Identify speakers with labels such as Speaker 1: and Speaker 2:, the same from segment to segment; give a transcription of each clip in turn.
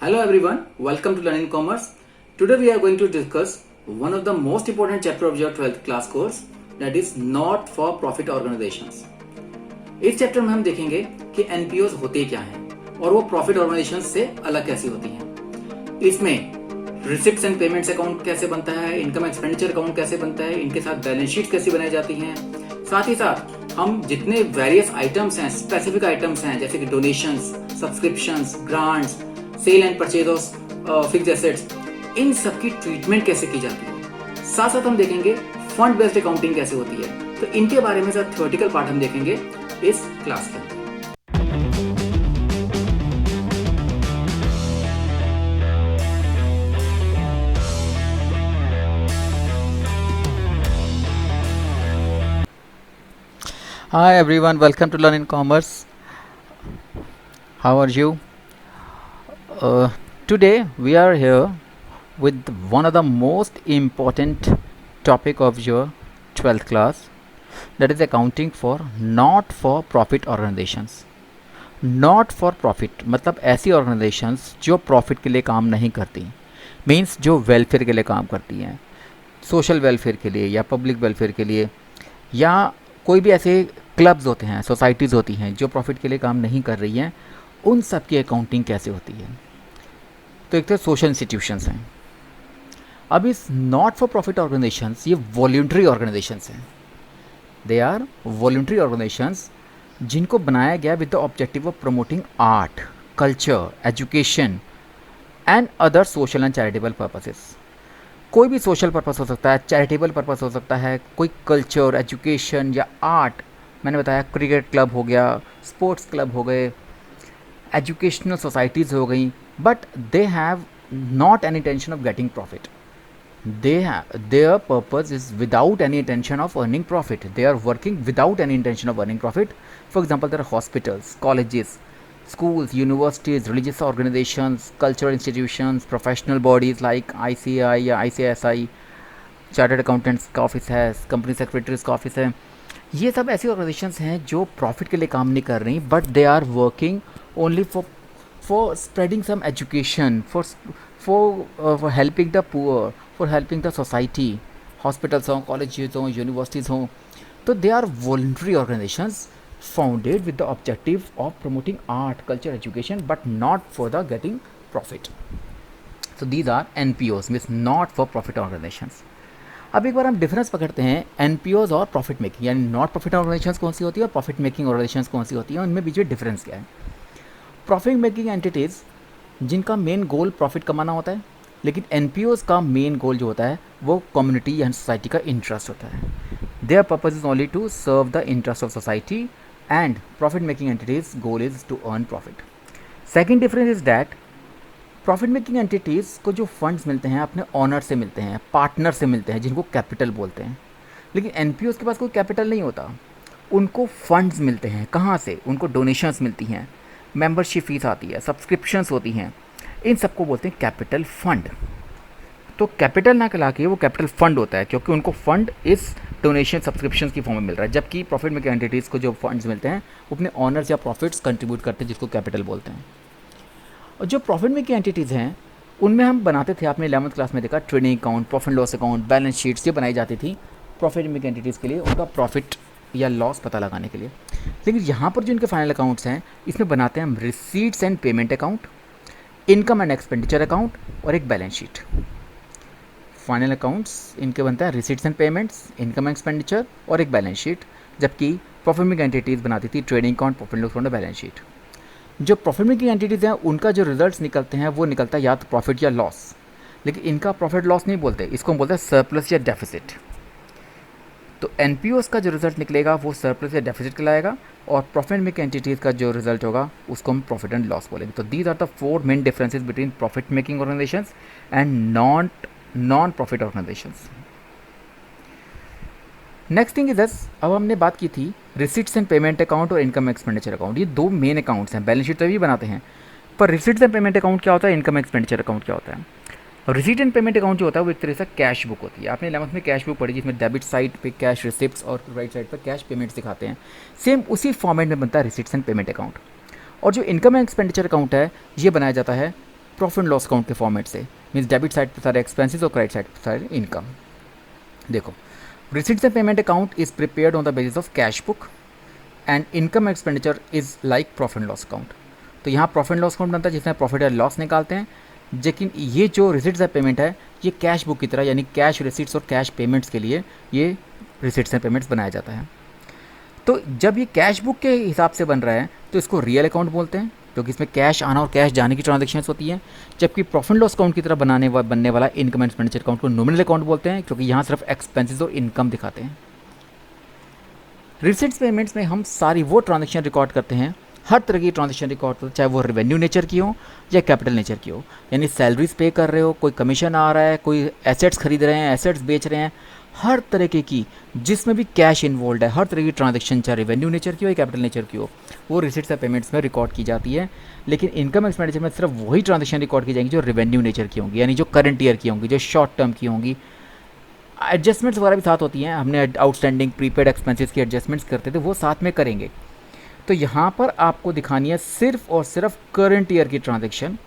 Speaker 1: Hello everyone, welcome to Learning Commerce. Today we are going to discuss one of the most important chapter of your 12th class course, that is not for profit organizations. इस chapter में हम देखेंगे कि एनपीओज होते क्या हैं और वो प्रॉफिट ऑर्गेनाइजेशंस से अलग कैसी होती हैं। इसमें रिसिप्ट्स एंड पेमेंट्स अकाउंट कैसे बनता है, इनकम एक्सपेंडिचर अकाउंट कैसे बनता है, इनके साथ बैलेंस शीट कैसे बनाई जाती हैं, साथ ही साथ हम जितने वेरियस आइटम्स हैं, स्पेसिफिक आइटम्स हैं जैसे कि donations, subscriptions, grants, sale and purchase of fixed assets, इन सब की ट्रीटमेंट कैसे की जाती है। साथ साथ हम देखेंगे फंड बेस्ड अकाउंटिंग कैसे होती है। तो इनके बारे में सर थ्योरेटिकल पार्ट हम देखेंगे इस क्लास के अंदर।
Speaker 2: Hi everyone, welcome to Learning Commerce. How are you? Today we are here with one of the most important topic of your 12th class, that is accounting for not for profit organizations. Not for profit मतलब ऐसी organizations जो profit के लिए काम नहीं करती, means जो welfare के लिए काम करती हैं, social welfare के लिए या public welfare के लिए, या कोई भी ऐसे क्लब्स होते हैं, सोसाइटीज़ होती हैं जो प्रॉफिट के लिए काम नहीं कर रही हैं, उन सब की अकाउंटिंग कैसे होती है। तो एक तो सोशल इंस्टीट्यूशंस हैं। अब इस नॉट फॉर प्रॉफिट ऑर्गेनाइजेशंस ये वॉल्यूंटरी ऑर्गेनाइजेशंस हैं। दे आर वॉल्यूंटरी ऑर्गेनाइजेशंस जिनको बनाया गया with the objective of promoting art, culture, education and other social and charitable purposes. कोई भी सोशल पर्पस हो सकता है, चैरिटेबल पर्पस हो सकता है, कोई कल्चर, एजुकेशन या आर्ट, मैंने बताया क्रिकेट क्लब हो गया, स्पोर्ट्स क्लब हो गए, एजुकेशनल सोसाइटीज़ हो गई, but they have not any intention of getting profit. Their purpose is without any intention of earning profit. They are working without any intention of earning profit. For example, there are hospitals, colleges, schools, universities, religious organizations, cultural institutions, professional bodies like ICAI या ICSI, chartered accountants का office है, company secretaries का office है। ये सब ऐसी organisations हैं जो प्रॉफिट के लिए काम नहीं कर रही, but they are working only for spreading some education, for helping the poor, for helping the society, hospitals हों, कॉलेजेस हों, यूनिवर्सिटीज़ हों। तो they are voluntary organisations founded with the objective of promoting art, culture, education, but not for the getting profit. So these are NPOs, means not for profit organizations. अब एक बार हम difference पकड़ते हैं NPOs और profit making, यानी not profit organisations कौन सी होती है और प्रॉफिट मेकिंग ऑर्गेनाइजेशंस कौन सी होती है, उनमें बीच में डिफरेंस क्या है। प्रॉफिट मेकिंग एंटिटीज़ जिनका मेन गोल प्रॉफिट कमाना होता है, लेकिन NPOs का मेन गोल जो होता है वो कम्युनिटी या सोसाइटी का इंटरेस्ट होता है। Their purpose is only to serve the interest of society, and profit making entities goal is to earn profit. Second difference is that profit making entities को जो funds मिलते हैं अपने ओनर से मिलते हैं, पार्टनर से मिलते हैं, जिनको कैपिटल बोलते हैं। लेकिन NPOs के पास कोई कैपिटल नहीं होता, उनको फंड्स मिलते हैं। कहाँ से? उनको डोनेशंस मिलती हैं, मेंबरशिप फीस आती है, सब्सक्रिप्शंस होती हैं, इन सबको बोलते हैं कैपिटल फंड। तो कैपिटल ना कहला के वो कैपिटल फंड होता है, क्योंकि उनको फंड इस डोनेशन सब्सक्रिप्शन की फॉर्म में मिल रहा है। जबकि प्रॉफिट मेकिंग एंटिटीज़ को जो फंड्स मिलते हैं वो अपने ऑनर्स या प्रॉफिट्स कंट्रीब्यूट करते हैं, जिसको कैपिटल बोलते हैं। और जो प्रॉफिट मेकिंग एंटिटीज़ हैं उनमें हम बनाते थे, आपने 11th क्लास में देखा, trading account, profit and loss account, balance sheets, ये बनाई जाती थी प्रॉफिट मेकिंग एंटिटीज़ के लिए, उनका प्रॉफिट या लॉस पता लगाने के लिए। लेकिन यहाँ पर जो इनके फाइनल अकाउंट्स हैं इसमें बनाते हैं हम receipts and payment account, income and expenditure account और एक बैलेंस शीट। फाइनल अकाउंट्स इनके बनता है receipts and payments, income expenditure और एक बैलेंस शीट। जबकि प्रॉफिट मेकिंग एंटिटीज़ बनाती थी trading account, profit and loss account और बैलेंस शीट। जो प्रॉफिट मेकिंग एंटिटीज़ हैं उनका जो रिजल्ट्स निकलते हैं वो निकलता है या तो प्रॉफिट या लॉस, लेकिन इनका प्रॉफिट लॉस नहीं बोलते, इसको हम बोलते हैं सरप्लस या डेफिसिट। तो NPOs का जो रिजल्ट निकलेगा वो सरप्लस या डेफिसिट कहलाएगा, और प्रॉफिट मेकिंग एंटिटीज़ का जो रिजल्ट होगा उसको हम प्रॉफिट एंड लॉस बोलेंगे। तो these are the 4 main differences between profit making organisations and non profit organisations. Next thing is this, अब हमने बात की थी रिसिट्स एंड पेमेंट अकाउंट और इनकम एक्सपेंडिचर अकाउंट, ये 2 मेन अकाउंट्स हैं। बैलेंस शीट तो भी बनाते हैं, पर रिसिट्स एंड पेमेंट अकाउंट क्या होता है, इनकम एक्सपेंडिचर अकाउंट क्या होता है। रिसीट एंड पेमेंट अकाउंट जो होता है वो एक तरह से कैश बुक होती है। आपने 11th में कैश बुक पढ़ी, जिसमें डेबिट साइड पे कैश रिसिप्ट्स और राइट साइड पर कैश पेमेंट्स दिखाते हैं। सेम उसी फॉर्मेट में बनता है रिसिट्स एंड पेमेंट अकाउंट। और जो इनकम एंड एक्सपेंडिचर अकाउंट है ये बनाया जाता है प्रॉफिट लॉस अकाउंट के फॉर्मेट से, मीन्स डेबिट साइड पे सारे एक्सपेंसेस और क्रेडिट साइड पे सारे इनकम। देखो, receipts and payment account is prepared on the basis of cash book and income expenditure is like profit loss account. तो यहाँ प्रॉफिट लॉस अकाउंट बनता है जिसमें प्रॉफिट या लॉस निकालते हैं, लेकिन ये जो रिसीट्स एंड पेमेंट है ये कैश बुक की तरह, यानी कैश रिसीट्स और कैश पेमेंट्स के लिए ये रिसीट्स एंड पेमेंट्स बनाया जाता है। तो जब ये कैश बुक के हिसाब से बन रहा है तो इसको रियल अकाउंट बोलते हैं, क्योंकि इसमें कैश आना और कैश जाने की ट्रांजेक्शन्स होती हैं। जबकि प्रॉफिट लॉस अकाउंट की तरह बनने वाला इनकम एंड एक्सपेंडिचर अकाउंट को नॉमिनल अकाउंट बोलते हैं, क्योंकि यहाँ सिर्फ एक्सपेंसेस और इनकम दिखाते हैं। रिसीट्स पेमेंट्स में हम सारी वो ट्रांजेक्शन रिकॉर्ड करते हैं, हर तरह की ट्रांजेक्शन रिकॉर्ड करते हैं, चाहे वो रेवेन्यू नेचर की हो या कैपिटल नेचर की हो, यानी सैलरीज पे कर रहे हो, कोई कमीशन आ रहा है, कोई एसेट्स खरीद रहे हैं, एसेट्स बेच रहे हैं, हर तरीके की जिसमें भी कैश इन्वॉल्व है, हर तरह की ट्रांजेक्शन चाहे रेवेन्यू नेचर की हो या कैपिटल नेचर की हो, वो रिसीट्स या पेमेंट्स में रिकॉर्ड की जाती है। लेकिन इनकम एक्सपेंडिचर में सिर्फ वही ट्रांजेक्शन रिकॉर्ड की जाएंगी जो रेवेन्यू नेचर की होंगी, यानी जो करंट ईयर की होंगी, जो शॉर्ट टर्म की होंगी। एडजस्टमेंट्स वगैरह भी साथ होती हैं, हमने आउटस्टैंडिंग प्रीपेड एक्सपेंसेस की एडजस्टमेंट्स करते थे, वो साथ में करेंगे। तो यहाँ पर आपको दिखानी है सिर्फ और सिर्फ करंट ईयर की ट्रांजेक्शन,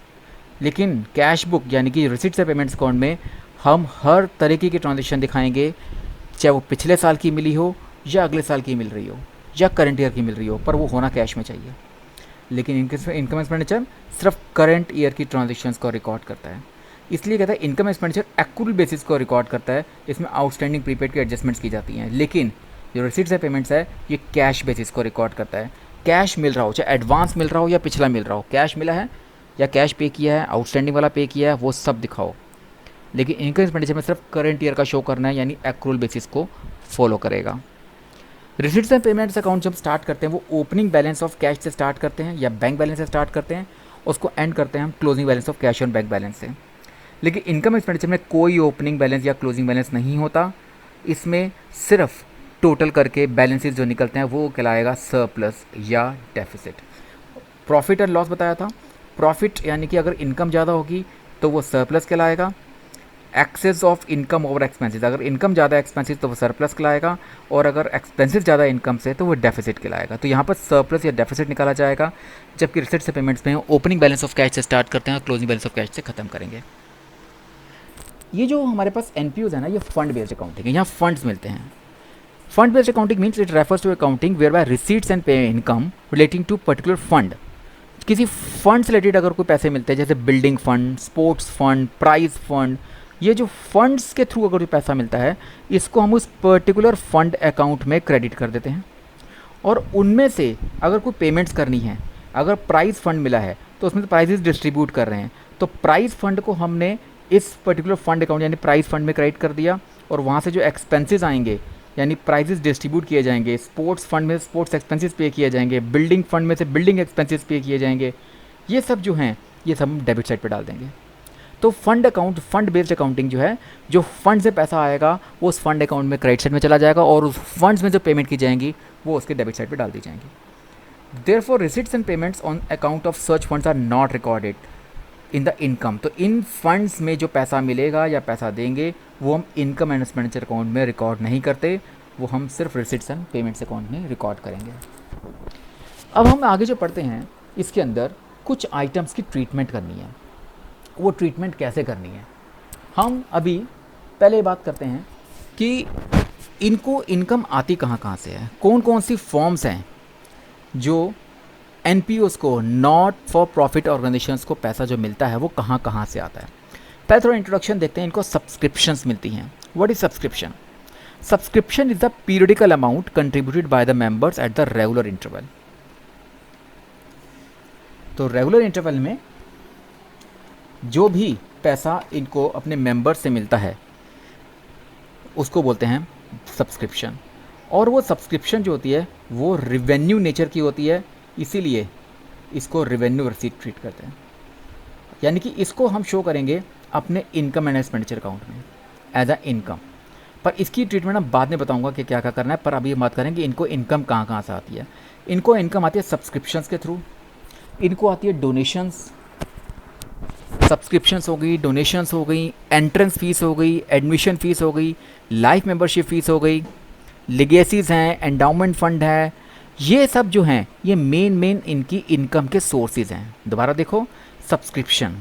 Speaker 2: लेकिन कैश बुक यानी कि रिसीट्स या पेमेंट्स अकाउंट में हम हर तरीके की ट्रांजेक्शन दिखाएंगे, चाहे वो पिछले साल की मिली हो या अगले साल की मिल रही हो या करंट ईयर की मिल रही हो, पर वो होना कैश में चाहिए। लेकिन इनकम एक्सपेंडिचर सिर्फ करंट ईयर की ट्रांजेक्शन्स को रिकॉर्ड करता है, इसलिए कहता है इनकम एक्सपेंडिचर एक्रूअल बेसिस को रिकॉर्ड करता है, इसमें आउटस्टैंडिंग प्रीपेड की एडजस्टमेंट्स की जाती हैं। लेकिन जो रिसीट्स या पेमेंट्स है ये कैश बेसिस को रिकॉर्ड करता है, कैश मिल रहा हो, चाहे एडवांस मिल रहा हो या पिछला मिल रहा हो, कैश मिला है या कैश पे किया है, आउटस्टैंडिंग वाला पे किया है, वो सब दिखाओ। लेकिन इनकम एक्सपेंडिचर में सिर्फ करंट ईयर का शो करना है, यानी एक्रूअल बेसिस को फॉलो करेगा। रिसीट्स एंड पेमेंट्स अकाउंट जब स्टार्ट करते हैं वो ओपनिंग बैलेंस ऑफ कैश से स्टार्ट करते हैं या बैंक बैलेंस से स्टार्ट करते हैं, उसको एंड करते हैं हम क्लोजिंग बैलेंस ऑफ कैश और बैंक बैलेंस से। लेकिन इनकम एक्सपेंडिचर में कोई ओपनिंग बैलेंस या क्लोजिंग बैलेंस नहीं होता, इसमें सिर्फ टोटल करके बैलेंसेस जो निकलते हैं वो कहलाएगा सरप्लस या डेफिसिट। प्रॉफिट एंड लॉस बताया था, प्रॉफिट यानी कि अगर इनकम ज़्यादा होगी तो वो सरप्लस कहलाएगा, excess of income over expenses, अगर इनकम ज़्यादा एक्सपेंसेस तो वो सरप्लस कहलाएगा, और अगर एक्सपेंसेस ज़्यादा इनकम से तो वो डेफिसिट कहलाएगा। तो यहाँ पर सरप्लस या डेफिसिट निकाला जाएगा, जबकि रिसीट्स से पेमेंट्स में ओपनिंग बैलेंस ऑफ कैश से स्टार्ट करते हैं और क्लोजिंग बैलेंस ऑफ कैश से ख़त्म करेंगे। ये जो हमारे पास एनपीओज है ना, ये फंड बेस्ड अकाउंटिंग है, यहाँ फंड्स मिलते हैं। Fund based accounting means it refers to accounting where by receipts and pay income relating to particular fund. किसी फंड से रिलेटेड अगर कोई पैसे मिलते हैं, जैसे building fund, sports fund, prize fund, ये जो फंड्स के थ्रू अगर कोई पैसा मिलता है, इसको हम उस पर्टिकुलर फंड अकाउंट में क्रेडिट कर देते हैं। और उनमें से अगर कोई पेमेंट्स करनी है, अगर प्राइज़ फंड मिला है तो उसमें तो प्राइजेस डिस्ट्रीब्यूट कर रहे हैं, तो प्राइज़ फंड को हमने इस पर्टिकुलर फंड अकाउंट यानी प्राइज़ फंड में क्रेडिट कर दिया, और वहाँ से जो एक्सपेंसेस आएंगे यानी प्राइजेस डिस्ट्रीब्यूट किए जाएंगे, स्पोर्ट्स फंड में स्पोर्ट्स एक्सपेंसेस पे किए जाएंगे, बिल्डिंग फंड में से बिल्डिंग एक्सपेंसेस पे किए जाएंगे, ये सब जो हैं ये सब हम डेबिट साइड पे डाल देंगे। तो fund account, fund based accounting जो है, जो फंड से पैसा आएगा वो उस फंड अकाउंट में क्रेडिट साइड में चला जाएगा, और उस फंड्स में जो पेमेंट की जाएंगी वो उसके डेबिट साइड पे डाल दी जाएंगी। Therefore receipts and payments on account of such funds are not recorded in the income. तो इन फंड्स में जो पैसा मिलेगा या पैसा देंगे वो हम इनकम एंड एक्सपेंडिचर अकाउंट में रिकॉर्ड नहीं करते, वो हम सिर्फ रिसीट्स एंड पेमेंट्स अकाउंट में रिकॉर्ड करेंगे। अब हम आगे जो पढ़ते हैं, इसके अंदर कुछ आइटम्स की ट्रीटमेंट करनी है। वो ट्रीटमेंट कैसे करनी है, हम अभी पहले बात करते हैं कि इनको इनकम आती कहाँ कहाँ से है, कौन कौन सी फॉर्म्स हैं जो एनपीओस को, नॉट फॉर प्रॉफिट ऑर्गेनाइजेशंस को पैसा जो मिलता है वो कहाँ कहाँ से आता है। पहले थोड़ा इंट्रोडक्शन देखते हैं। इनको सब्सक्रिप्शंस मिलती हैं। What is subscription? Subscription is the periodical amount contributed by the members at the regular interval. तो रेगुलर इंटरवल में जो भी पैसा इनको अपने मेंबर्स से मिलता है उसको बोलते हैं सब्सक्रिप्शन। और वो सब्सक्रिप्शन जो होती है वो रिवेन्यू नेचर की होती है, इसीलिए इसको रिवेन्यू रसीद ट्रीट करते हैं। यानी कि इसको हम शो करेंगे अपने इनकम एंड एक्सपेंडिचर अकाउंट में एज अ इनकम। पर इसकी ट्रीटमेंट मैं बाद में बताऊंगा कि क्या क्या करना है, पर अभी बात करेंगे इनको इनकम कहाँ कहाँ से आती है। इनको इनकम आती है सब्सक्रिप्शंस के थ्रू, इनको आती है डोनेशंस, सब्सक्रिप्शंस हो गई, डोनेशंस हो गई, एंट्रेंस फीस हो गई, एडमिशन फ़ीस हो गई, लाइफ मेंबरशिप फ़ीस हो गई, लिगेसीज हैं, एंडाउमेंट फंड है, ये सब जो हैं ये मेन इनकी इनकम के सोर्सेज हैं। दोबारा देखो, subscription,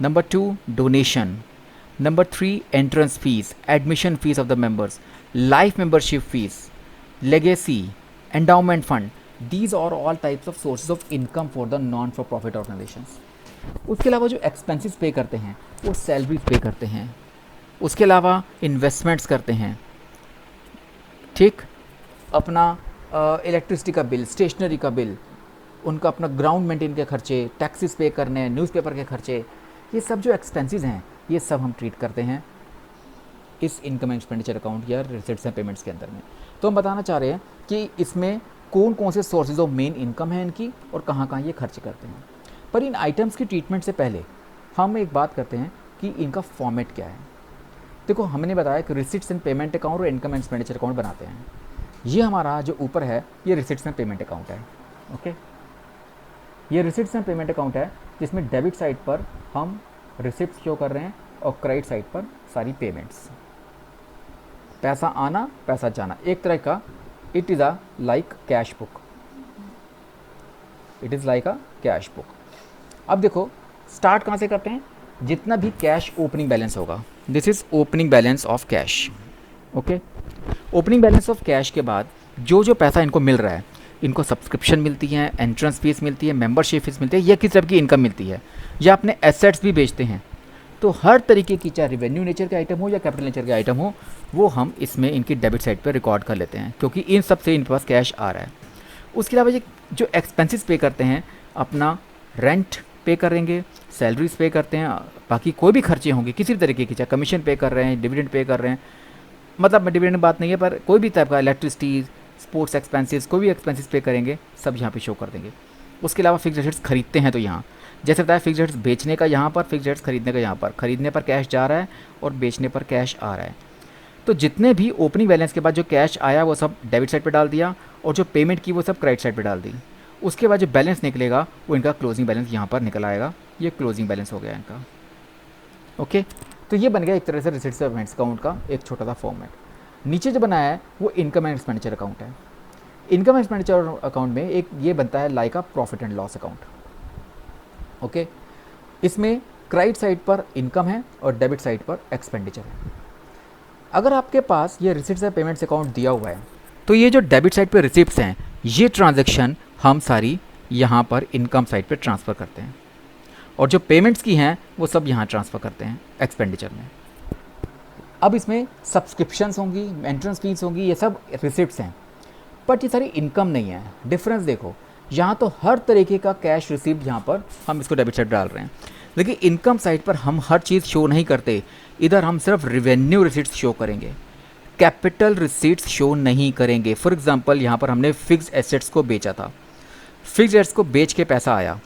Speaker 2: Number 2, donation. Number 3, entrance fees, admission fees of the members, life membership fees, legacy, endowment fund. These are all types of sources of income for the non for profit organizations. उसके अलावा जो expenses पे करते हैं वो salaries पे करते हैं, उसके अलावा इन्वेस्टमेंट्स करते हैं, ठीक, अपना इलेक्ट्रिसिटी का बिल, स्टेशनरी का बिल, उनका अपना ग्राउंड मेंटेन के खर्चे, टैक्सेस पे करने, न्यूज़पेपर के खर्चे, ये सब जो एक्सपेंसेस हैं ये सब हम ट्रीट करते हैं इस इनकम एक्सपेंडिचर अकाउंट या रिसिट्स एंड पेमेंट्स के अंदर में। तो हम बताना चाह रहे हैं कि इसमें कौन कौन से सोर्सेज ऑफ मेन इनकम है इनकी और कहाँ कहाँ ये खर्च करते हैं। पर इन आइटम्स की ट्रीटमेंट से पहले हम एक बात करते हैं कि इनका फॉर्मेट क्या है। देखो, हमने बताया कि रिसिट्स एंड पेमेंट अकाउंट और इनकम एक्सपेंडिचर अकाउंट बनाते हैं। ये हमारा जो ऊपर है ये रिसिट्स एंड पेमेंट अकाउंट है। ओके, ये रिसिट्स एंड पेमेंट अकाउंट है जिसमें डेबिट साइड पर हम रिसिप्ट शो कर रहे हैं और क्रेडिट साइड पर सारी पेमेंट्स, पैसा आना पैसा जाना, एक तरह का it is a like cash book, it is like a cash book. अब देखो स्टार्ट कहाँ से करते हैं, जितना भी कैश ओपनिंग बैलेंस होगा, this is opening balance of cash. Okay, opening balance of cash के बाद जो जो पैसा इनको मिल रहा है, इनको सब्सक्रिप्शन मिलती है, एंट्रेंस फीस मिलती है, मेंबरशिप फीस मिलती है, या किस तरह की इनकम मिलती है, या अपने एसेट्स भी बेचते हैं, तो हर तरीके की चाहे रेवेन्यू नेचर के आइटम हो या कैपिटल नेचर के आइटम हो, वो हम इसमें इनकी डेबिट साइड पर रिकॉर्ड कर लेते हैं क्योंकि इन सब से इनके पास कैश आ रहा है। उसके अलावा ये जो एक्सपेंसेस पे करते हैं, अपना रेंट पे करेंगे, सैलरीज पे करते हैं, बाकी कोई भी खर्चे होंगे किसी भी तरीके की, चाहे कमीशन पे कर रहे हैं, डिविडेंड पे कर रहे हैं, मतलब डिविडेंड बात नहीं है, पर कोई भी टाइप का इलेक्ट्रिसिटी, स्पोर्ट्स एक्सपेंसेस, कोई भी एक्सपेंसेस पे करेंगे सब यहाँ पे शो कर देंगे। उसके अलावा फिक्स्ड एसेट्स खरीदते हैं तो यहाँ जैसे बताया, फिक्स्ड एसेट्स बेचने का यहाँ पर, फिक्स्ड एसेट्स खरीदने का यहाँ पर, खरीदने पर कैश जा रहा है और बेचने पर कैश आ रहा है। तो जितने भी ओपनिंग बैलेंस के बाद जो कैश आया वो सब डेबिट साइड पे डाल दिया और जो पेमेंट की वो सब क्रेडिट साइड पे डाल दी। उसके बाद जो बैलेंस निकलेगा वो इनका क्लोजिंग बैलेंस यहाँ पर निकल आएगा, ये क्लोजिंग बैलेंस हो गया इनका। ओके, तो ये बन गया एक तरह से रिसिट्स एंड पेमेंट्स अकाउंट का एक छोटा सा फॉर्मेट। नीचे जो बनाया है वो इनकम एंड एक्सपेंडिचर अकाउंट है। इनकम एक्सपेंडिचर अकाउंट में एक ये बनता है like a profit and loss account. Okay, इसमें क्रेडिट साइड पर इनकम है और डेबिट साइड पर एक्सपेंडिचर है। अगर आपके पास ये रिसिट्स एंड पेमेंट्स अकाउंट दिया हुआ है तो ये जो डेबिट साइड पे रिसिप्ट्स हैं, ये ट्रांजैक्शन हम सारी यहाँ पर इनकम साइड पे ट्रांसफ़र करते हैं और जो पेमेंट्स की हैं वो सब यहाँ ट्रांसफ़र करते हैं एक्सपेंडिचर में। अब इसमें सब्सक्रिप्शंस होंगी, एंट्रेंस फीस होंगी, ये सब रिसिप्ट्स हैं, बट ये सारी इनकम नहीं है। डिफरेंस देखो, यहाँ तो हर तरीके का कैश रिसीव्ड यहाँ पर हम इसको डेबिट साइड डाल रहे हैं, लेकिन इनकम साइड पर हम हर चीज़ शो नहीं करते। इधर हम सिर्फ रेवेन्यू रिसीट्स शो करेंगे, कैपिटल रिसीट्स शो नहीं करेंगे। फॉर एग्जांपल यहाँ पर हमने फिक्स्ड एसेट्स को बेचा था, फिक्स्ड एसेट्स को बेच के पैसा आया,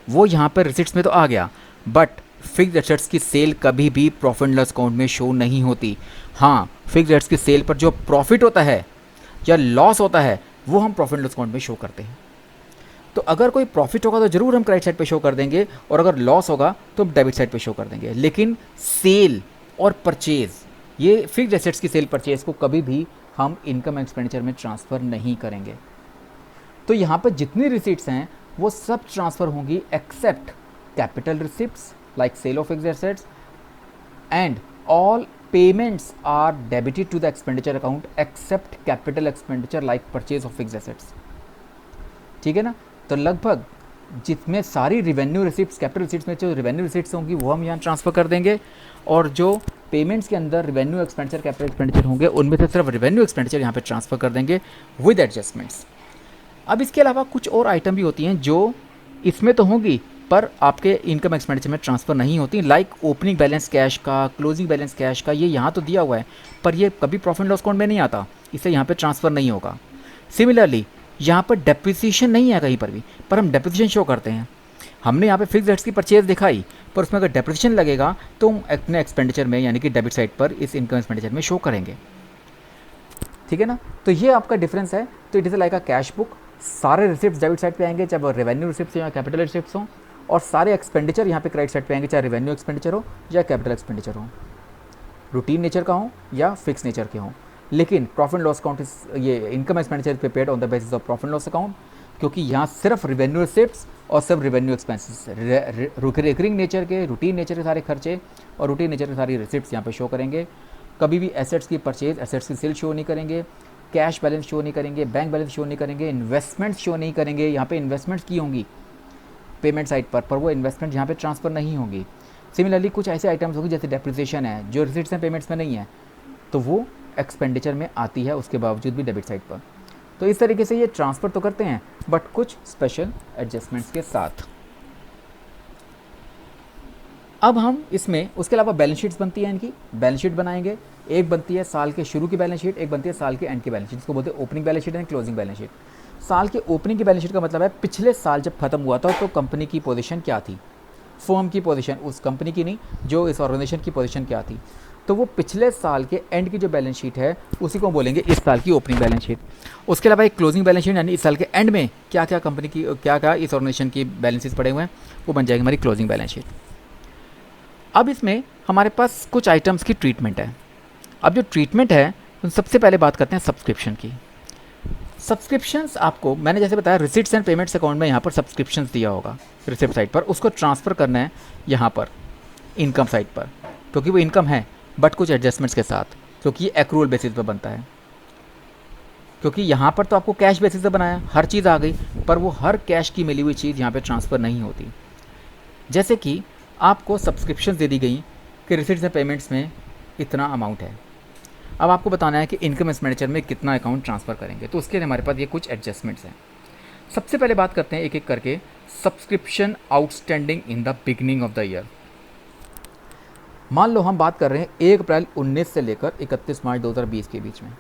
Speaker 2: वो यहाँ पर रिसीट्स में तो आ गया, बट फिक्स्ड एसेट्स की सेल कभी भी प्रॉफिट एंड लॉस अकाउंट में शो नहीं होती। हाँ, फिक्स्ड एसेट्स की सेल पर जो प्रॉफिट होता है या लॉस होता है वो हम प्रॉफिट एंड लॉस अकाउंट में शो करते हैं। तो अगर कोई प्रॉफिट होगा तो ज़रूर हम क्रेडिट साइड पे शो कर देंगे और अगर लॉस होगा तो हम डेबिट साइड पे शो कर देंगे। लेकिन सेल और परचेज़, ये फिक्स्ड एसेट्स की सेल परचेज़ को कभी भी हम इनकम एक्सपेंडिचर में ट्रांसफ़र नहीं करेंगे। तो यहाँ पर जितनी रिसीट्स हैं वो सब ट्रांसफ़र होंगी except capital receipts like sale of fixed assets and all payments are debited to the expenditure account except capital expenditure like purchase of fixed assets. ठीक है ना, तो लगभग जितने सारी रिवेन्यू रिसिप्ट्स, कैपिटल रिसिप्ट्स में जो रिवेन्यू रिसिप्ट्स होंगी वो हम यहाँ ट्रांसफ़र कर देंगे और जो पेमेंट्स के अंदर रिवेन्यू एक्सपेंडिचर, कैपिटल एक्सपेंडिचर होंगे उनमें से सिर्फ रिवेन्यू एक्सपेंडिचर यहाँ पे ट्रांसफ़र कर देंगे विद एडजस्टमेंट्स। अब इसके अलावा कुछ और आइटम भी होती हैं जो इसमें तो होंगी पर आपके इनकम एक्सपेंडिचर में ट्रांसफ़र नहीं होती, लाइक ओपनिंग बैलेंस कैश का, क्लोजिंग बैलेंस कैश का, ये यहाँ तो दिया हुआ है पर ये कभी प्रॉफिट एंड लॉस अकाउंट में नहीं आता, इसे यहाँ पे ट्रांसफ़र नहीं होगा। सिमिलरली यहाँ पर डेप्रिसिएशन नहीं है कहीं पर भी, पर हम डेप्रिसिएशन शो करते हैं। हमने यहाँ पे फिक्स्ड एसेट्स की परचेज दिखाई पर उसमें अगर डेप्रिसिएशन लगेगा तो हम अपने एक्सपेंडिचर में यानी कि डेबिट साइड पर इस इनकम एक्सपेंडिचर में शो करेंगे। ठीक है ना, तो ये आपका डिफरेंस है। तो it is like a cash book, सारे रिसिप्ट्स डेबिट साइड पे आएंगे चाहे वो रेवेन्यू रिसिप्ट्स हो या कैपिटल रिसिप्ट्स हों, और सारे एक्सपेंडिचर यहाँ पे क्रेडिट साइड पे आएंगे चाहे रेवेन्यू एक्सपेंडिचर हो या कैपिटल एक्सपेंडिचर हो, रूटीन नेचर का हो या फिक्स नेचर के हों। लेकिन प्रॉफिट एंड लॉस अकाउंट ये income expenditure prepared on the basis of profit and loss account, क्योंकि यहाँ सिर्फ रिवेन्यू रिसिप्ट्स और सिर्फ रिवेन्यू एक्सपेंसेस, रिकरिंग नेचर के, रूटीन नेचर के सारे खर्चे और रूटीन नेचर के सारी रिसिप्ट्स यहाँ पे शो करेंगे। कभी भी एसेट्स की परचेज, एसेट्स की सेल शो नहीं करेंगे, कैश बैलेंस शो नहीं करेंगे, बैंक बैलेंस शो नहीं करेंगे, इन्वेस्टमेंट्स शो नहीं करेंगे। यहाँ पे इन्वेस्टमेंट्स की होंगी पेमेंट साइड पर वो इन्वेस्टमेंट यहाँ पे ट्रांसफ़र नहीं होगी। सिमिलरली कुछ ऐसे आइटम्स होंगे जैसे डेप्रिसिएशन है, जो रिसिट्स एंड पेमेंट्स में नहीं है, तो वो एक्सपेंडिचर में आती है उसके बावजूद भी डेबिट साइड पर। तो इस तरीके से ये ट्रांसफ़र तो करते हैं बट कुछ स्पेशल एडजस्टमेंट्स के साथ। अब हम इसमें उसके अलावा बैलेंस शीट्स बनती है, इनकी बैलेंस शीट बनाएंगे। एक बनती है साल के शुरू की बैलेंस शीट, एक बनती है साल के एंड की बैलेंस शीट, इसको बोलते हैं opening balance sheet and closing balance sheet. साल के ओपनिंग की बैलेंस शीट का मतलब है पिछले साल जब खत्म हुआ था तो कंपनी की पोजीशन क्या थी, फर्म की पोजीशन, उस कंपनी की नहीं, जो इस ऑर्गेनाइजेशन की पोजीशन क्या थी। तो वो पिछले साल के एंड की जो बैलेंस शीट है उसी को बोलेंगे इस साल की ओपनिंग बैलेंस शीट। उसके अलावा एक क्लोजिंग बैलेंस शीट, यानी इस साल के एंड में क्या क्या कंपनी की, क्या क्या इस ऑर्गेनाइजेशन की बैलेंसेस पड़े हुए हैं, वो बन जाएगी हमारी क्लोजिंग बैलेंस शीट। अब इसमें हमारे पास कुछ आइटम्स की ट्रीटमेंट है। अब जो ट्रीटमेंट है तो सबसे पहले बात करते हैं सब्सक्रिप्शन की। सब्सक्रिप्शंस आपको मैंने जैसे बताया रिसिट्स एंड पेमेंट्स अकाउंट में यहाँ पर सब्सक्रिप्शंस दिया होगा रिसिप्ट साइड पर, उसको ट्रांसफ़र करना है यहाँ पर इनकम साइड पर, क्योंकि वो इनकम है बट कुछ एडजस्टमेंट्स के साथ, क्योंकि ये एक्रूअल बेसिस पर बनता है। क्योंकि यहाँ पर तो आपको कैश बेसिस पे बनाया, हर चीज़ आ गई, पर वो हर कैश की मिली हुई चीज़ यहाँ पे ट्रांसफ़र नहीं होती। जैसे कि आपको सब्सक्रिप्शन दे दी गई कि रिसिट्स एंड पेमेंट्स में इतना अमाउंट है, अब आपको बताना है कि इनकम एक्सपेंडिचर में कितना अकाउंट ट्रांसफ़र करेंगे, तो उसके लिए हमारे पास ये कुछ एडजस्टमेंट्स हैं। सबसे पहले बात करते हैं एक एक करके subscription outstanding in the beginning of the year. मान लो हम बात कर रहे हैं 1 अप्रैल 19 से लेकर 31 मार्च 2020 के बीच में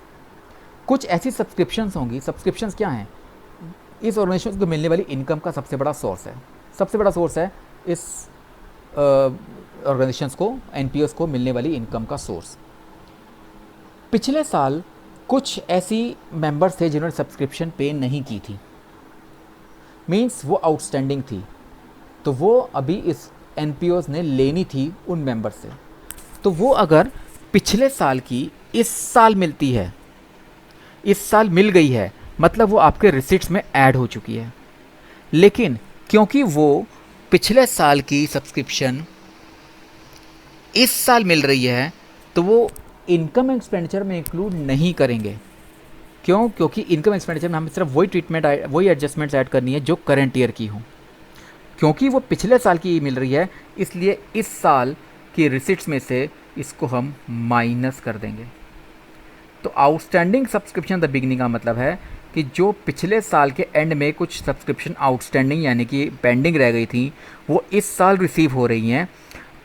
Speaker 2: कुछ ऐसी सब्सक्रिप्शंस होंगी। सब्सक्रिप्शंस क्या हैं? इस ऑर्गेनाइजेशन को मिलने वाली इनकम का सबसे बड़ा सोर्स है, सबसे बड़ा सोर्स है इस ऑर्गेनाइजेशंस को, एनपीओस को मिलने वाली इनकम का सोर्स। पिछले साल कुछ ऐसी मेंबर्स थे जिन्होंने सब्सक्रिप्शन पे नहीं की थी, मींस वो आउटस्टैंडिंग थी, तो वो अभी इस एनपीओस ने लेनी थी उन मेंबर से। तो वो अगर पिछले साल की इस साल मिलती है, इस साल मिल गई है, मतलब वो आपके रिसिट्स में ऐड हो चुकी है। लेकिन क्योंकि वो पिछले साल की सब्सक्रिप्शन इस साल मिल रही है, तो वो इनकम एक्सपेंडिचर में इंक्लूड नहीं करेंगे। क्यों? क्योंकि इनकम एक्सपेंडिचर में हमें सिर्फ वही ट्रीटमेंट, वही एडजस्टमेंट्स ऐड करनी है जो करंट ईयर की हो। क्योंकि वो पिछले साल की मिल रही है, इसलिए इस साल की रिसिट्स में से इसको हम माइनस कर देंगे। तो आउटस्टैंडिंग सब्सक्रिप्शन द बिगनिंग का मतलब है कि जो पिछले साल के एंड में कुछ सब्सक्रिप्शन आउटस्टैंडिंग यानी कि पेंडिंग रह गई थी, वो इस साल रिसीव हो रही हैं,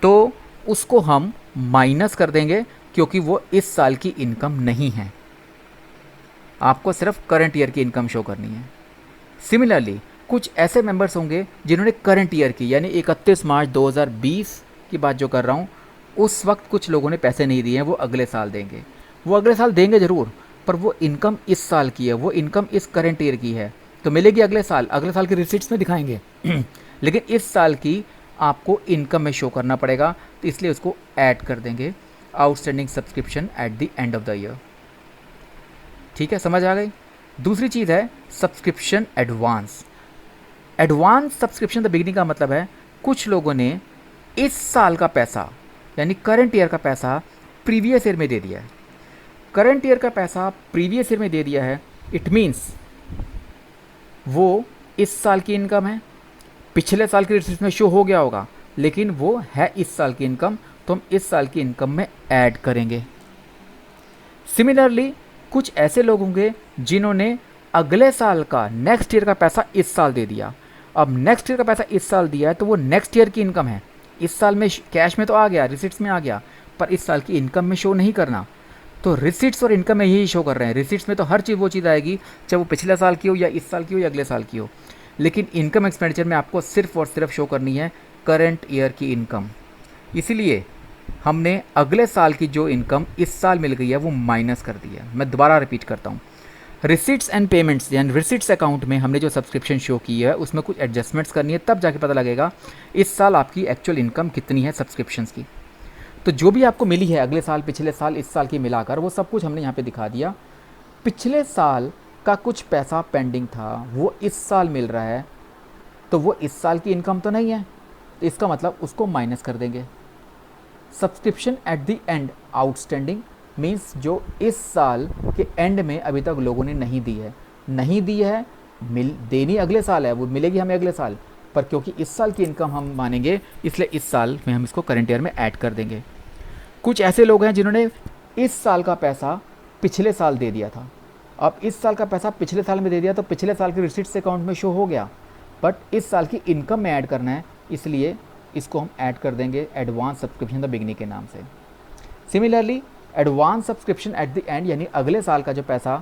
Speaker 2: तो उसको हम माइनस कर देंगे, क्योंकि वो इस साल की इनकम नहीं है। आपको सिर्फ करंट ईयर की इनकम शो करनी है। सिमिलरली कुछ ऐसे मेंबर्स होंगे जिन्होंने करंट ईयर की, यानी 31 मार्च 2020 की बात जो कर रहा हूँ, उस वक्त कुछ लोगों ने पैसे नहीं दिए हैं, वो अगले साल देंगे। वो अगले साल देंगे ज़रूर, पर वो इनकम इस साल की है, वो इनकम इस करंट ईयर की है, तो मिलेगी अगले साल की रिसिट्स में दिखाएंगे लेकिन इस साल की आपको इनकम में शो करना पड़ेगा, तो इसलिए उसको ऐड कर देंगे outstanding subscription eight the end of the year. ठीक है, समझ आ गई। दूसरी चीज़ है subscription advance. Advance subscription the beginning का मतलब है कुछ लोगों ने इस साल का पैसा, यानी करंट ईयर का पैसा प्रीवियस ईयर में दे दिया है। करंट ईयर का पैसा प्रीवियस ईयर में दे दिया है, इट मीन्स वो इस साल की इनकम है, पिछले साल की रिसिप्ट में शो हो गया होगा, लेकिन वो है इस साल की इनकम, तो हम इस साल की इनकम में ऐड करेंगे। सिमिलरली कुछ ऐसे लोग होंगे जिन्होंने अगले साल का, नेक्स्ट ईयर का पैसा इस साल दे दिया। अब नेक्स्ट ईयर का पैसा इस साल दिया है, तो वो नेक्स्ट ईयर की इनकम है, इस साल में कैश में तो आ गया, रिसिट्स में आ गया, पर इस साल की इनकम में शो नहीं करना। तो रिसिट्स और इनकम में यही शो कर रहे हैं। रिसिट्स में तो हर चीज़ वो चीज़ आएगी, चाहे वो पिछले साल की हो या इस साल की हो या अगले साल की हो, लेकिन इनकम एक्सपेंडिचर में आपको सिर्फ और सिर्फ शो करनी है करंट ईयर की इनकम। इसीलिए हमने अगले साल की जो इनकम इस साल मिल गई है वो माइनस कर दी है। मैं दोबारा रिपीट करता हूँ, रिसिट्स एंड पेमेंट्स यानी रिसिट्स अकाउंट में हमने जो सब्सक्रिप्शन शो की है उसमें कुछ एडजस्टमेंट्स करनी है, तब जाके पता लगेगा इस साल आपकी एक्चुअल इनकम कितनी है सब्सक्रिप्शंस की। तो जो भी आपको मिली है अगले साल, पिछले साल, इस साल की मिलाकर, वो सब कुछ हमने यहाँ पे दिखा दिया। पिछले साल का कुछ पैसा पेंडिंग था वो इस साल मिल रहा है, तो वो इस साल की इनकम तो नहीं है, तो इसका मतलब उसको माइनस कर देंगे। Subscription eight the and outstanding means जो इस साल के एंड में अभी तक लोगों ने नहीं दी है, देनी अगले साल है, वो मिलेगी हमें अगले साल, पर क्योंकि इस साल की इनकम हम मानेंगे इसलिए इस साल में हम इसको करंट ईयर में ऐड कर देंगे। कुछ ऐसे लोग हैं जिन्होंने इस साल का पैसा पिछले साल दे दिया था, अब इस साल का पैसा पिछले साल में दे दिया तो पिछले साल के रिसीट्स अकाउंट में शो हो गया, बट इस साल की इनकम में ऐड करना है, इसलिए इसको हम ऐड कर देंगे एडवांस सब्सक्रिप्शन द बिगनिंग के नाम से। Similarly advance subscription eight the and यानी अगले साल का जो पैसा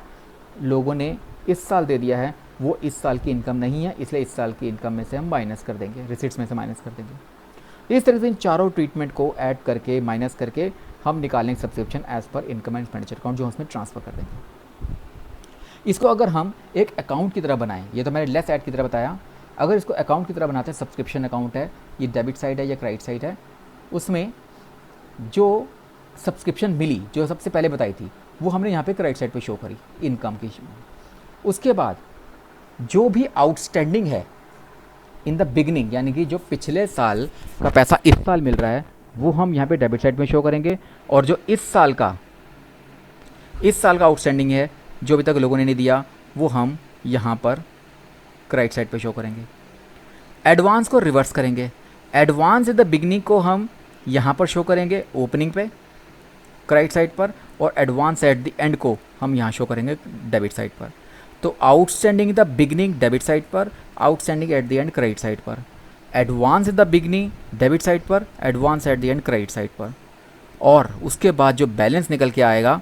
Speaker 2: लोगों ने इस साल दे दिया है वो इस साल की इनकम नहीं है, इसलिए इस साल की इनकम में से हम माइनस कर देंगे, रिसीट्स में से माइनस कर देंगे। इस तरह से इन चारों ट्रीटमेंट को ऐड करके माइनस करके हम निकालेंगे subscription as per income and expenditure account, जो उसमें ट्रांसफ़र कर देंगे। इसको अगर हम एक अकाउंट की तरह बनाएं, ये तो मैंने लेस ऐड की तरह बताया, अगर इसको अकाउंट की तरह बनाते हैं, सब्सक्रिप्शन अकाउंट है, ये डेबिट साइड है या क्रेडिट साइड है, उसमें जो सब्सक्रिप्शन मिली जो सबसे पहले बताई थी वो हमने यहाँ पे क्रेडिट साइड पे शो करी इनकम की। उसके बाद जो भी आउटस्टैंडिंग है इन द बिगनिंग यानी कि जो पिछले साल का पैसा इस साल मिल रहा है वो हम यहाँ पे डेबिट साइड में शो करेंगे, और जो इस साल का आउटस्टैंडिंग है जो अभी तक लोगों ने नहीं दिया वो हम यहाँ पर क्रेडिट साइड पे शो करेंगे। एडवांस को रिवर्स करेंगे, एडवांस इन द बिगनिंग को हम यहाँ पर शो करेंगे ओपनिंग पे क्रेडिट साइड पर, और एडवांस एट द एंड को हम यहाँ शो करेंगे डेबिट साइड पर। तो outstanding in the beginning debit side पर, outstanding at the end credit side पर, advance in the beginning debit side पर, advance at the end credit side पर, और उसके बाद जो बैलेंस निकल के आएगा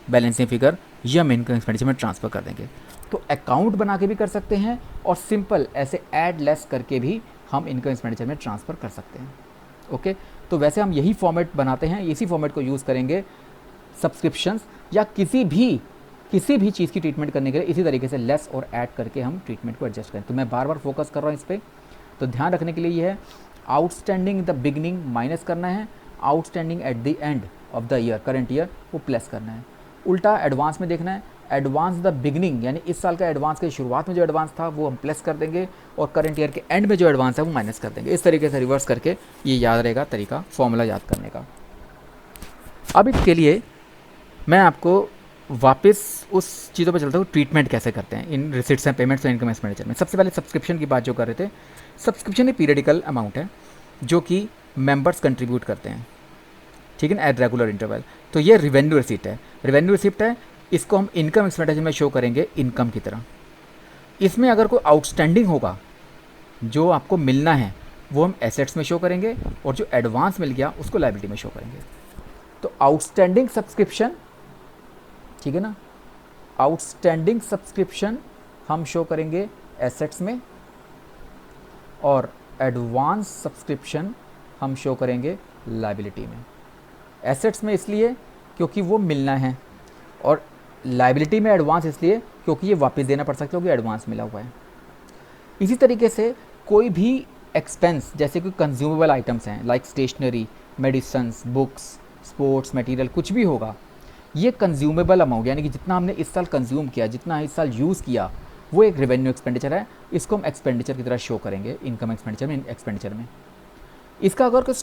Speaker 2: बैलेंसिंग फिगर ये हम इनकम एक्सपेंडिचर में ट्रांसफ़र कर देंगे। तो अकाउंट बना के भी कर सकते हैं और सिंपल ऐसे ऐड लेस करके भी हम इनकम एक्सपेंडिचर में ट्रांसफ़र कर सकते हैं। ओके, तो वैसे हम यही फॉर्मेट बनाते हैं, इसी फॉर्मेट को यूज़ करेंगे सब्सक्रिप्शंस या किसी भी चीज़ की ट्रीटमेंट करने के लिए, इसी तरीके से लेस और ऐड करके हम ट्रीटमेंट को एडजस्ट करें। तो मैं बार बार फोकस कर रहा हूँ इस पर, तो ध्यान रखने के लिए ये है आउटस्टैंडिंग द बिगनिंग माइनस करना है, outstanding at the end of the year current year वो प्लस करना है। उल्टा एडवांस में देखना है, एडवांस द बिगनिंग यानी इस साल का एडवांस के शुरुआत में जो एडवांस था वो हम प्लस कर देंगे, और करंट ईयर के एंड में जो एडवांस है वो माइनस कर देंगे। इस तरीके से रिवर्स करके ये याद रहेगा तरीका, फॉर्मूला याद करने का। अब इसके लिए मैं आपको वापस उस चीज़ों पर चलता हूँ, ट्रीटमेंट कैसे करते हैं इन रिसिट्स एंड पेमेंट्स और इनकम एक्सपेंडिचर में। सबसे पहले सब्सक्रिप्शन की बात जो कर रहे थे, सब्सक्रिप्शन एक पीरियडिकल अमाउंट है जो कि मेंबर्स कंट्रीब्यूट करते हैं, ठीक है ना, एट रेगुलर इंटरवल। तो ये रेवेन्यू रिसिप्ट है, रेवेन्यू रिसिप्ट है, इसको हम इनकम एक्सपेंडिचर में शो करेंगे इनकम की तरह। इसमें अगर कोई आउटस्टैंडिंग होगा जो आपको मिलना है वो हम एसेट्स में शो करेंगे, और जो एडवांस मिल गया उसको लायबिलिटी में शो करेंगे। तो आउटस्टैंडिंग सब्सक्रिप्शन, ठीक है ना, आउटस्टैंडिंग सब्सक्रिप्शन हम शो करेंगे एसेट्स में, और एडवांस सब्सक्रिप्शन हम शो करेंगे लायबिलिटी में। एसेट्स में इसलिए क्योंकि वो मिलना है, और लायबिलिटी में एडवांस इसलिए क्योंकि ये वापस देना पड़ सकता है क्योंकि एडवांस मिला हुआ है। इसी तरीके से कोई भी एक्सपेंस जैसे कोई कंज्यूमेबल आइटम्स हैं like stationery, medicines, books, sports material, कुछ भी होगा, ये कंज्यूमेबल अमाउंट यानी कि जितना हमने इस साल कंज्यूम किया, जितना इस साल यूज़ किया, वो एक रेवेन्यू एक्सपेंडिचर है। इसको हम एक्सपेंडिचर की तरह शो करेंगे इनकम एक्सपेंडिचर में। इसका अगर कोई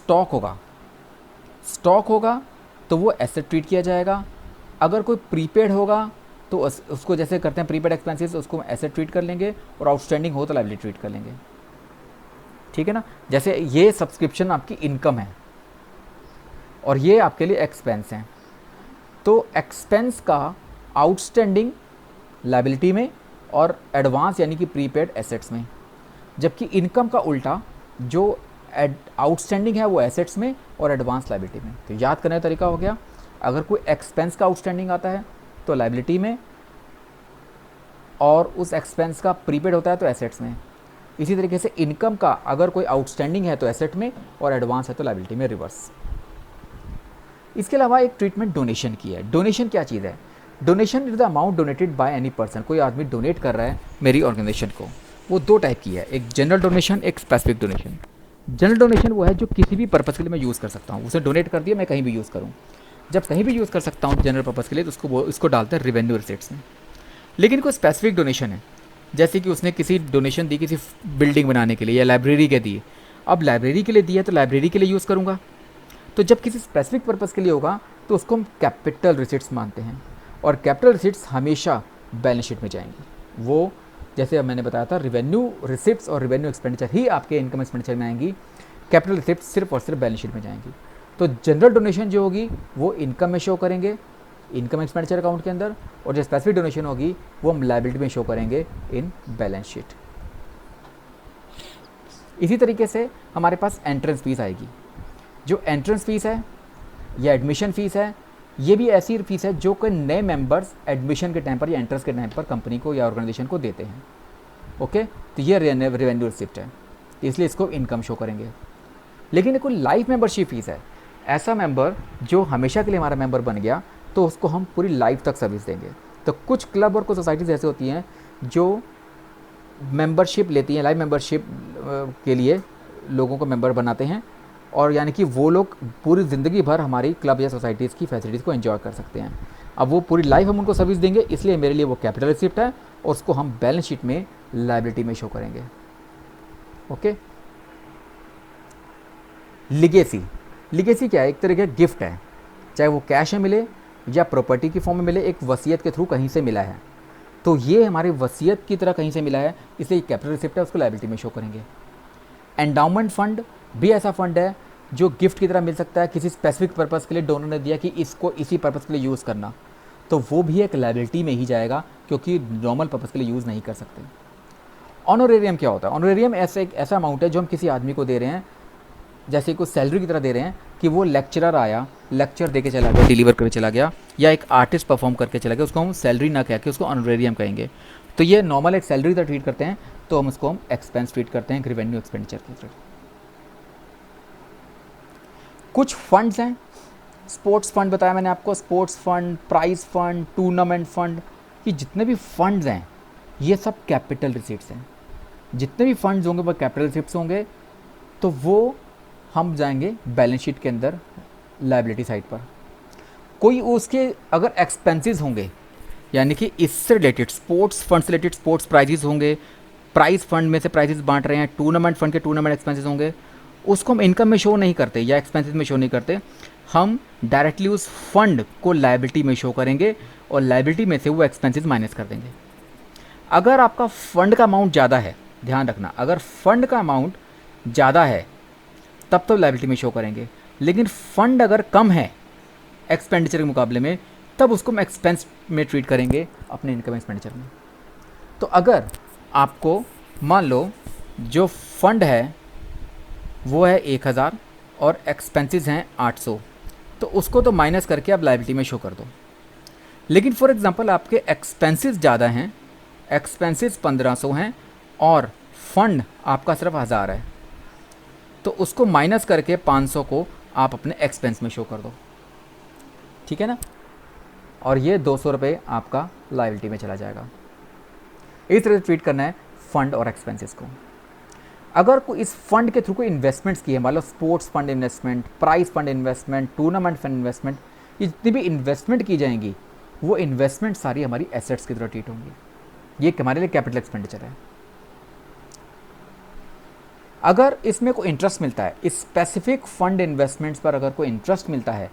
Speaker 2: स्टॉक होगा तो वो एसेट ट्रीट किया जाएगा। अगर कोई प्रीपेड होगा तो उसको जैसे करते हैं प्रीपेड एक्सपेंसेस, उसको एसेट ट्रीट कर लेंगे, और आउटस्टैंडिंग हो तो लायबिलिटी ट्रीट कर लेंगे, ठीक है ना। जैसे ये सब्सक्रिप्शन आपकी इनकम है और ये आपके लिए एक्सपेंस हैं, तो एक्सपेंस का आउटस्टैंडिंग लायबिलिटी में और एडवांस यानी कि प्रीपेड एसेट्स में, जबकि इनकम का उल्टा जो आउटस्टैंडिंग है वो एसेट्स में और एडवांस लायबिलिटी में। तो याद करने का तरीका हो गया, अगर कोई एक्सपेंस का आउटस्टैंडिंग आता है तो लायबिलिटी में, और उस एक्सपेंस का प्रीपेड होता है तो एसेट्स में। इसी तरीके से इनकम का अगर कोई आउटस्टैंडिंग है तो एसेट में, और एडवांस है तो लायबिलिटी में, रिवर्स। इसके अलावा एक ट्रीटमेंट डोनेशन की है। डोनेशन क्या चीज़ है? Donation is the amount donated by any person. कोई आदमी डोनेट कर रहा है मेरी ऑर्गेनाइजेशन को, वो दो टाइप की है, एक जनरल डोनेशन, एक स्पेसिफिक डोनेशन। जनरल डोनेशन वो है जो किसी भी पर्पज़ के लिए मैं यूज़ कर सकता हूँ, उसे डोनेट कर दिया, मैं कहीं भी यूज़ करूँ। जब कहीं भी यूज़ कर सकता हूँ जनरल पर्पज़ के लिए तो इसको डालते हैं रेवेन्यू रिसिट्स में। लेकिन कोई स्पेसिफिक डोनेशन है, जैसे कि उसने किसी डोनेशन दी किसी बिल्डिंग बनाने के लिए या लाइब्रेरी के दिए, अब लाइब्रेरी के लिए दिया तो लाइब्रेरी के लिए यूज़ करूँगा। तो जब किसी स्पेसिफिक पर्पज़ के लिए होगा तो उसको हम कैपिटल रिसिट्स मानते हैं, और कैपिटल रिसिट्स हमेशा बैलेंस शीट में जाएंगी। वो जैसे अब मैंने बताया था, रिवेन्यू रिसिप्ट्स और रिवेन्यू एक्सपेंडिचर ही आपके इनकम एक्सपेंडिचर में आएंगी, कैपिटल रिसिप्ट्स सिर्फ और सिर्फ बैलेंस शीट में जाएंगी। तो जनरल डोनेशन जो होगी वो इनकम में शो करेंगे, इनकम एक्सपेंडिचर अकाउंट के अंदर, और जो स्पेसिफिक डोनेशन होगी वो हम लायबिलिटी में शो करेंगे इन बैलेंस शीट। इसी तरीके से हमारे पास एंट्रेंस फीस आएगी। जो एंट्रेंस फीस है या एडमिशन फ़ीस है, ये भी ऐसी फीस है जो कि नए मेंबर्स एडमिशन के टाइम पर या एंट्रेंस के टाइम पर कंपनी को या ऑर्गेनाइजेशन को देते हैं। ओके, तो ये रेवेन्यू रिसिप्ट है, इसलिए इसको इनकम शो करेंगे। लेकिन एक लाइफ मेंबरशिप फीस है, ऐसा मेंबर जो हमेशा के लिए हमारा मेंबर बन गया तो उसको हम पूरी लाइफ तक सर्विस देंगे। तो कुछ क्लब और कुछ सोसाइटीज़ ऐसे होती हैं जो मेंबरशिप लेती हैं, लाइफ मेंबरशिप के लिए लोगों को मेंबर बनाते हैं, और यानी कि वो लोग पूरी ज़िंदगी भर हमारी क्लब या सोसाइटीज़ की फैसिलिटीज़ को एंजॉय कर सकते हैं। अब वो पूरी लाइफ हम उनको सर्विस देंगे, इसलिए मेरे लिए वो कैपिटल रिसिप्ट है और उसको हम बैलेंस शीट में लायबिलिटी में शो करेंगे। Okay, legacy. लिगेसी क्या है? एक तरह का गिफ्ट है, चाहे वो कैश में मिले या प्रॉपर्टी की फॉर्म में मिले, एक वसीयत के थ्रू कहीं से मिला है, तो ये हमारी वसीयत की तरह कहीं से मिला है, इसलिए कैपिटल रिसिप्ट है, उसको लायबिलिटी में शो करेंगे। एंडाउमेंट फंड भी ऐसा फंड है जो गिफ्ट की तरह मिल सकता है, किसी स्पेसिफिक पर्पज़ के लिए डोनर ने दिया कि इसको इसी पर्पज़ के लिए यूज़ करना, तो वो भी एक लायबिलिटी में ही जाएगा, क्योंकि नॉर्मल पर्पज़ के लिए यूज़ नहीं कर सकते। ऑनोरेरियम क्या होता है? ऑनोरेरियम ऐसा अमाउंट है जो हम किसी आदमी को दे रहे हैं, जैसे कुछ सैलरी की तरह दे रहे हैं, कि वो लेक्चरर आया, लेक्चर दे के चला गया, डिलीवर करके चला गया, या एक आर्टिस्ट परफॉर्म करके चला गया, उसको हम सैलरी ना कह के उसको ऑनोरेरियम कहेंगे। तो ये नॉर्मल एक सैलरी तरह ट्रीट करते हैं, तो हम उसको एक्सपेंस ट्रीट करते हैं, रेवेन्यू एक्सपेंडिचर की तरह। कुछ फंड्स हैं, स्पोर्ट्स फंड बताया मैंने आपको, sports fund, prize fund, tournament fund, ये जितने भी फंड्स हैं ये सब कैपिटल रिसिप्ट्स हैं। जितने भी फंड्स होंगे वो कैपिटल रिसिप्ट्स होंगे, तो वो हम जाएंगे बैलेंस शीट के अंदर लायबिलिटी साइड पर। कोई उसके अगर एक्सपेंसेस होंगे, यानी कि इससे रिलेटेड स्पोर्ट्स फंड से रिलेटेड स्पोर्ट्स प्राइजेस होंगे, प्राइज फंड में से प्राइजेस बांट रहे हैं, टूर्नामेंट फंड के टूर्नामेंट एक्सपेंसेस होंगे, उसको हम इनकम में शो नहीं करते या एक्सपेंसेस में शो नहीं करते, हम डायरेक्टली उस फंड को लायबिलिटी में शो करेंगे और लायबिलिटी में से वो एक्सपेंसेस माइनस कर देंगे। अगर आपका फंड का अमाउंट ज़्यादा है, ध्यान रखना, अगर फंड का अमाउंट ज़्यादा है तब तो लायबिलिटी में शो करेंगे, लेकिन फंड अगर कम है एक्सपेंडिचर के मुकाबले में, तब उसको हम एक्सपेंस में ट्रीट करेंगे अपने इनकम एक्सपेंडिचर में। तो अगर आपको मान लो जो फंड है वो है 1000 और एक्सपेंसेस हैं 800, तो उसको तो माइनस करके आप लायबिलिटी में शो कर दो। लेकिन फॉर एग्जांपल आपके एक्सपेंसेस ज़्यादा हैं, एक्सपेंसेस 1500 हैं और फंड आपका सिर्फ 1000 है, तो उसको माइनस करके 500 को आप अपने एक्सपेंस में शो कर दो, ठीक है ना, और ये 200 रुपये आपका लायबिलिटी में चला जाएगा। इस तरह से ट्रीट करना है फंड और एक्सपेंसेस को। अगर कोई इस फंड के थ्रू कोई इन्वेस्टमेंट्स किए, मान लो sports fund investment, prize fund investment, tournament fund investment, ये जितनी भी इन्वेस्टमेंट की जाएंगी वो इन्वेस्टमेंट सारी हमारी एसेट्स की तरह ट्रीट होंगी, ये हमारे लिए कैपिटल एक्सपेंडिचर है। अगर इसमें कोई इंटरेस्ट मिलता है, इस स्पेसिफिक फंड इन्वेस्टमेंट्स पर अगर कोई इंटरेस्ट मिलता है,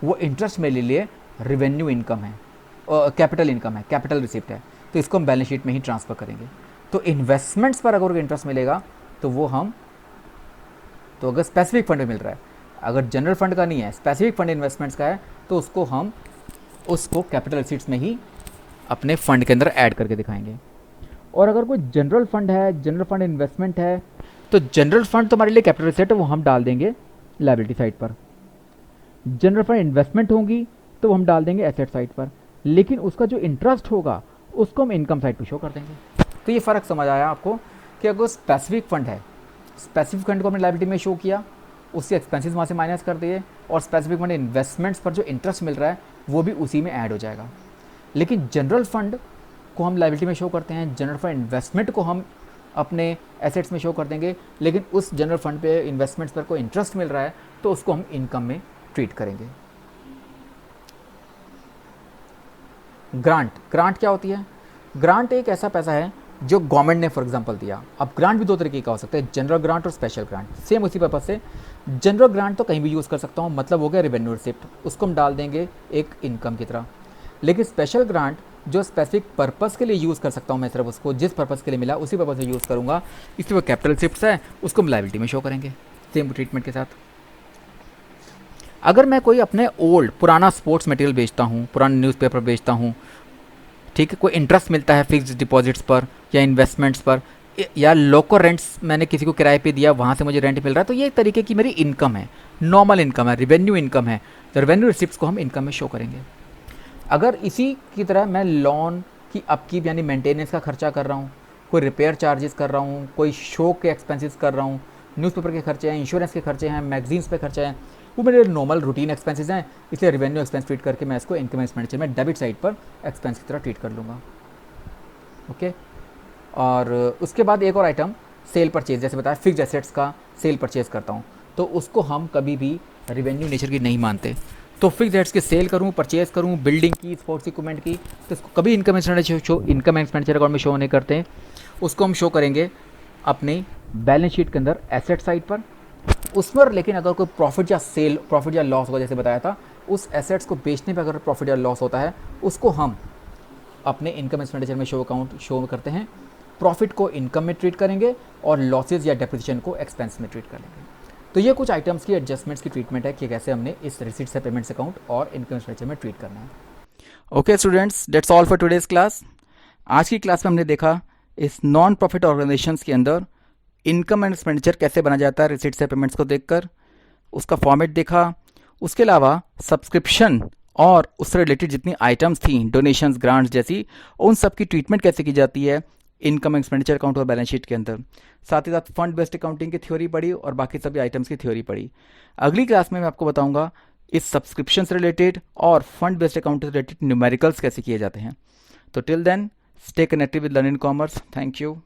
Speaker 2: वो इंटरेस्ट मेरे लिए रिवेन्यू इनकम है, कैपिटल इनकम है, कैपिटल रिसिप्ट है, तो इसको हम बैलेंस शीट में ही ट्रांसफ़र करेंगे। तो इन्वेस्टमेंट्स पर अगर इंटरेस्ट मिलेगा तो वो हम, तो अगर स्पेसिफिक फंड में मिल रहा है, अगर जनरल फंड का नहीं है, स्पेसिफिक फंड इन्वेस्टमेंट्स का है, तो उसको हम उसको कैपिटल रिसिप्ट्स में ही अपने फंड के अंदर ऐड करके दिखाएंगे। और अगर कोई जनरल फंड है, जनरल फंड इन्वेस्टमेंट है, तो जनरल फंड तो हमारे लिए कैपिटल रिसिप्ट है, वो हम डाल देंगे लायबिलिटी साइड पर। जनरल फंड इन्वेस्टमेंट होंगी तो हम डाल देंगे एसेट साइड पर, लेकिन उसका जो इंटरेस्ट होगा उसको हम इनकम साइड पर शो कर देंगे। तो ये फ़र्क समझ आया आपको कि अगर स्पेसिफिक फंड है, स्पेसिफिक फंड को हमने लायबिलिटी में शो किया, उससे एक्सपेंसेस वहाँ से माइनस कर दिए, और स्पेसिफिक फंड इन्वेस्टमेंट्स पर जो इंटरेस्ट मिल रहा है वो भी उसी में ऐड हो जाएगा। लेकिन जनरल फंड को हम लायबिलिटी में शो करते हैं, जनरल फंड इन्वेस्टमेंट को हम अपने एसेट्स में शो कर देंगे, लेकिन उस जनरल फंड पे इन्वेस्टमेंट्स पर कोई इंटरेस्ट मिल रहा है तो उसको हम इनकम में ट्रीट करेंगे। ग्रांट, ग्रांट क्या होती है? ग्रांट एक ऐसा पैसा है जो गवर्नमेंट ने फॉर एग्जांपल दिया। अब ग्रांट भी दो तरीके का हो सकता है, जनरल ग्रांट और स्पेशल ग्रांट। सेम उसी पर्पज से जनरल ग्रांट तो कहीं भी यूज़ कर सकता हूँ, मतलब हो गया रेवेन्यू रिसिप्ट, उसको हम डाल देंगे एक इनकम की तरह। लेकिन स्पेशल ग्रांट जो स्पेसिफिक पर्पस के लिए यूज़ कर सकता हूँ मैं, सिर्फ उसको जिस पर्पस के लिए मिला उसी पर्पस से यूज़ करूँगा, इसलिए वो कैपिटल रिसिप्ट है, उसको हम लायबिलिटी में शो करेंगे सेम ट्रीटमेंट के साथ। अगर मैं कोई अपने ओल्ड पुराना स्पोर्ट्स मटेरियल बेचता हूँ, पुराना न्यूज़पेपर बेचता हूँ, ठीक है, कोई इंटरेस्ट मिलता है फिक्स्ड डिपॉजिट्स पर या इन्वेस्टमेंट्स पर, या लोकल रेंट्स मैंने किसी को किराए पे दिया, वहाँ से मुझे रेंट मिल रहा है, तो ये एक तरीके की मेरी इनकम है, नॉर्मल इनकम है, रेवेन्यू इनकम है। तो रेवेन्यू रिसिप्ट्स को हम इनकम में शो करेंगे। अगर इसी की तरह मैं लोन की अपकीप यानी मेंटेनेंस का खर्चा कर रहा हूँ, कोई रिपेयर चार्जेस कर रहा हूँ, कोई शो के एक्सपेंसेस कर रहा हूँ, न्यूज़पेपर के खर्चे हैं, इंश्योरेंस के खर्चे हैं, मैगजीन्स पे खर्चे हैं, वो मेरे नॉर्मल रूटीन एक्सपेंसेस हैं, इसलिए रेवेन्यू एक्सपेंस ट्रीट करके मैं इसको इनकम एक्सपेंडिचर में डेबिट साइड पर एक्सपेंस की तरह ट्रीट कर लूँगा। ओके। और उसके बाद एक और आइटम सेल परचेज, जैसे बताया फिक्स्ड एसेट्स का सेल परचेज करता हूँ, तो उसको हम कभी भी रेवेन्यू नेचर की नहीं मानते। तो फिक्स्ड एसेट्स की सेल करूँ, परचेज करूँ, बिल्डिंग की, स्पोर्ट्स इक्विपमेंट की, तो इसको कभी इनकम एक्सपेंडिचर अकाउंट में शो नहीं करते। उसको हम शो करेंगे अपनी बैलेंस शीट के अंदर एसेट साइड पर, उस पर। लेकिन अगर कोई प्रॉफिट या लॉस होगा, जैसे बताया था, उस एसेट्स को बेचने पर अगर प्रॉफिट या लॉस होता है, उसको हम अपने इनकम एक्सपेंडिचर में शो करते हैं। प्रॉफिट को इनकम में ट्रीट करेंगे और लॉसेज या डेप्रिसिएशन को एक्सपेंस में ट्रीट कर लेंगे। तो ये कुछ आइटम्स की एडजस्टमेंट्स की ट्रीटमेंट है कि कैसे हमने इस रिसीट से पेमेंट्स अकाउंट और इनकम एक्सपेंडिचर में ट्रीट करना है। Okay students, that's all for today's class. आज की क्लास में हमने देखा इस नॉन प्रॉफिट ऑर्गेनाइजेशंस के अंदर इनकम एंड एक्सपेंडिचर कैसे बना जाता है रिसीट से पेमेंट्स को देखकर, उसका फॉर्मेट देखा। उसके अलावा सब्सक्रिप्शन और उससे रिलेटेड जितनी आइटम्स थी, डोनेशंस, ग्रांट्स जैसी, उन सब की ट्रीटमेंट कैसे की जाती है इनकम एक्सपेंडिचर अकाउंट और बैलेंस शीट के अंदर। साथ ही साथ फंड बेस्ड अकाउंटिंग की थ्योरी पढ़ी और बाकी सभी आइटम्स की थ्योरी पढ़ी। अगली क्लास में मैं आपको बताऊंगा इस सब्सक्रिप्शन से रिलेटेड और फंड बेस्ड अकाउंट से रिलेटेड न्यूमेरिकल्स कैसे किए जाते हैं। तो till then stay connected with learning commerce. Thank you.